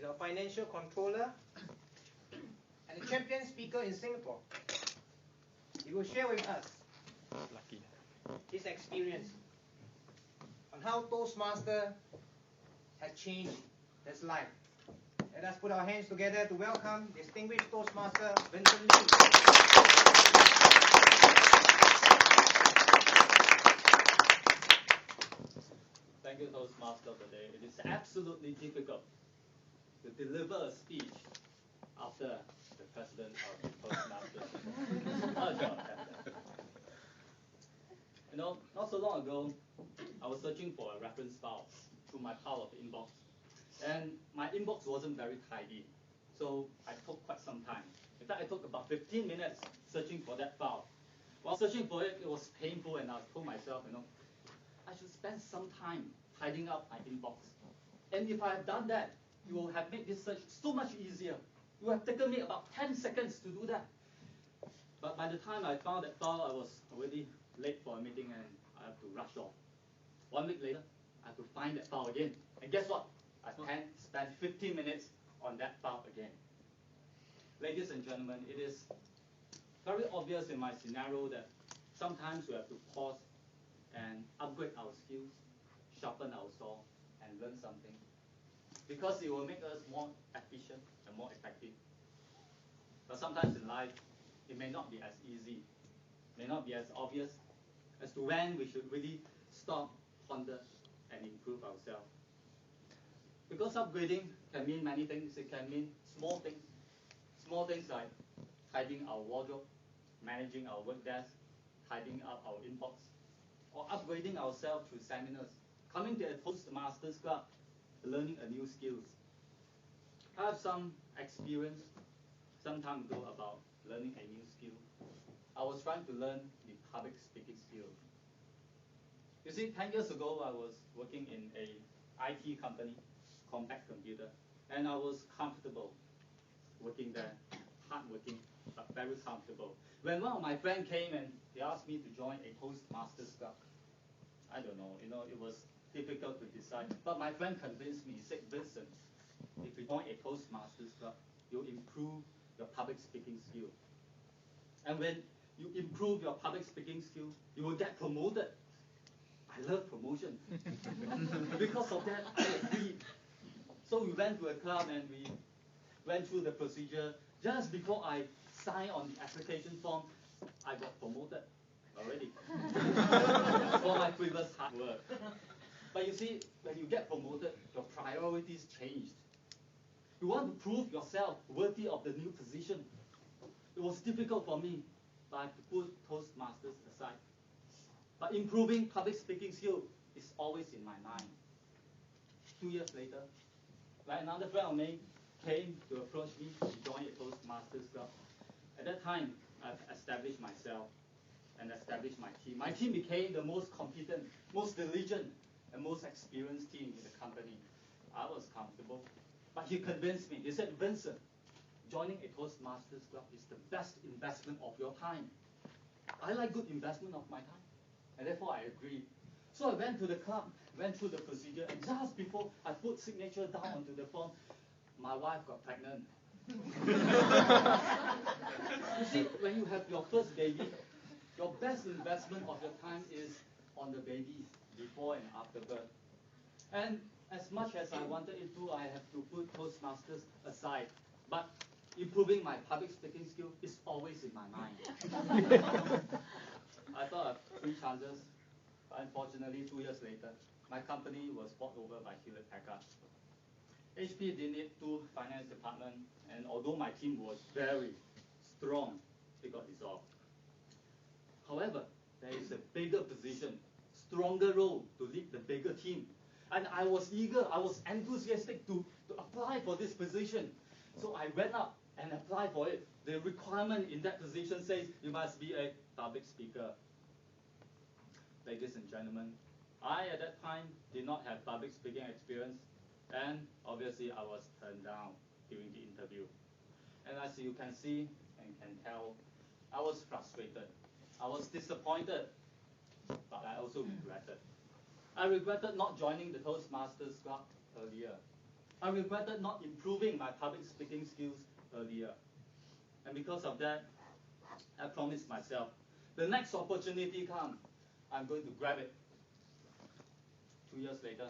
is our financial controller and a champion speaker in Singapore. He will share with us his experience on how Toastmaster has changed his life. Let us put our hands together to welcome distinguished Toastmaster Vincent Lee. Thank you, Toastmaster, today. It is absolutely difficult to deliver a speech after the president of Toastmasters. You know, not so long ago, I was searching for a reference file through my pile of inbox. And my inbox wasn't very tidy, so I took quite some time. In fact, I took about 15 minutes searching for that file. While searching for it, it was painful, and I told myself, you know, I should spend some time tidying up my inbox. And if I had done that, it would have made this search so much easier. It would have taken me about 10 seconds to do that. But by the time I found that file, I was already late for a meeting, and I have to rush off. 1 week later, I have to find that file again. And guess what? I spent 15 minutes on that file again. Ladies and gentlemen, it is very obvious in my scenario that sometimes we have to pause and upgrade our skills, sharpen our saw, and learn something, because it will make us more efficient and more effective. But sometimes in life, it may not be as easy, may not be as obvious as to when we should really stop, ponder, and improve ourselves. Because upgrading can mean many things. It can mean small things like tidying our wardrobe, managing our work desk, tidying up our inbox, or upgrading ourselves through seminars, coming to a Toastmasters club, learning a new skills. I have some experience some time ago about learning a new skill. I was trying to learn the public speaking skill. You see, 10 years ago, I was working in a IT company, Compact Computer, and I was comfortable working there, hardworking, but very comfortable. When one of my friends came and he asked me to join a Toastmasters club, I don't know, you know, it was difficult to decide. But my friend convinced me. He said, Vincent, if you join a Toastmasters club, you'll improve your public speaking skill. And when you improve your public speaking skill, you will get promoted. I love promotion. Because of that, I agreed. So we went to a club and we went through the procedure. Just before I signed on the application form, I got promoted already for my previous hard work. But you see, when you get promoted, your priorities changed. You want to prove yourself worthy of the new position. It was difficult for me, but I have to put Toastmasters aside. But improving public speaking skill is always in my mind. 2 years later, when another friend of mine came to approach me to join a Toastmasters club, at that time, I've established myself and established my team. My team became the most competent, most diligent, and most experienced team in the company. I was comfortable. But he convinced me. He said, Vincent, joining a Toastmasters club is the best investment of your time. I like good investment of my time. And therefore, I agreed. So I went to the club, went through the procedure, and just before I put signature down onto the form, my wife got pregnant. You see, when you have your first baby, your best investment of your time is on the baby, before and after birth. And as much as I wanted it to, I have to put Toastmasters aside. But improving my public speaking skill is always in my mind. I thought of 3 chances, but unfortunately, 2 years later, my company was bought over by Hewlett Packard. HP didn't need 2 finance department, and although my team was very strong, it got dissolved. However, there is a bigger position, stronger role to lead the bigger team. And I was eager, I was enthusiastic to apply for this position. So I went up and applied for it. The requirement in that position says you must be a public speaker. Ladies and gentlemen, I at that time did not have public speaking experience, and obviously I was turned down during the interview. And as you can see and can tell, I was frustrated. I was disappointed, but I also regretted. I regretted not joining the Toastmasters club earlier. I regretted not improving my public speaking skills earlier. And because of that, I promised myself, the next opportunity comes, I'm going to grab it. 2 years later,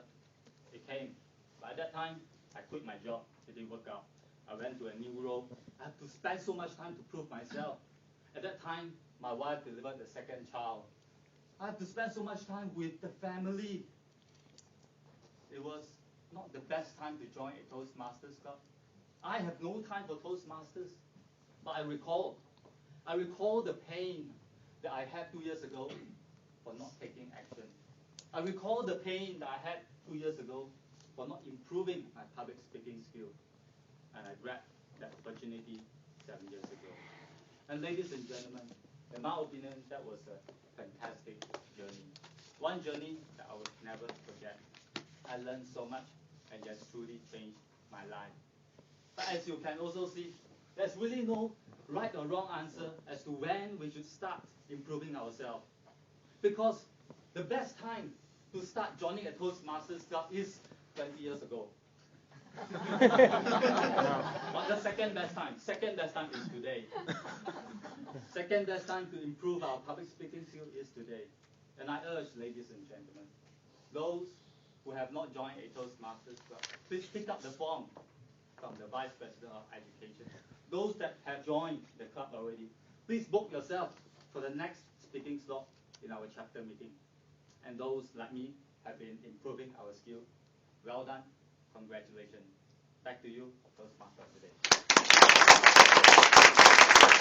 it came. By that time, I quit my job. It didn't work out. I went to a new role. I had to spend so much time to prove myself. At that time, my wife delivered the second child. I had to spend so much time with the family. It was not the best time to join a Toastmasters club. I have no time for Toastmasters. But I recall the pain that I had 2 years ago for not taking action. I recall the pain that I had 2 years ago for not improving my public speaking skill. And I grabbed that opportunity 7 years ago. And ladies and gentlemen, in my opinion, that was a fantastic journey. One journey that I will never forget. I learned so much, and it has truly changed my life. But as you can also see, there's really no right or wrong answer as to when we should start improving ourselves. Because the best time to start joining a Toastmasters club is 20 years ago. But the second best time is today. Second best time to improve our public speaking skill is today. And I urge, ladies and gentlemen, those who have not joined a Toastmasters club, please pick up the form from the Vice President of Education. Those that have joined the club already, please book yourself for the next speaking slot in our chapter meeting. And those like me have been improving our skill. Well done. Congratulations. Back to you, Toastmaster today.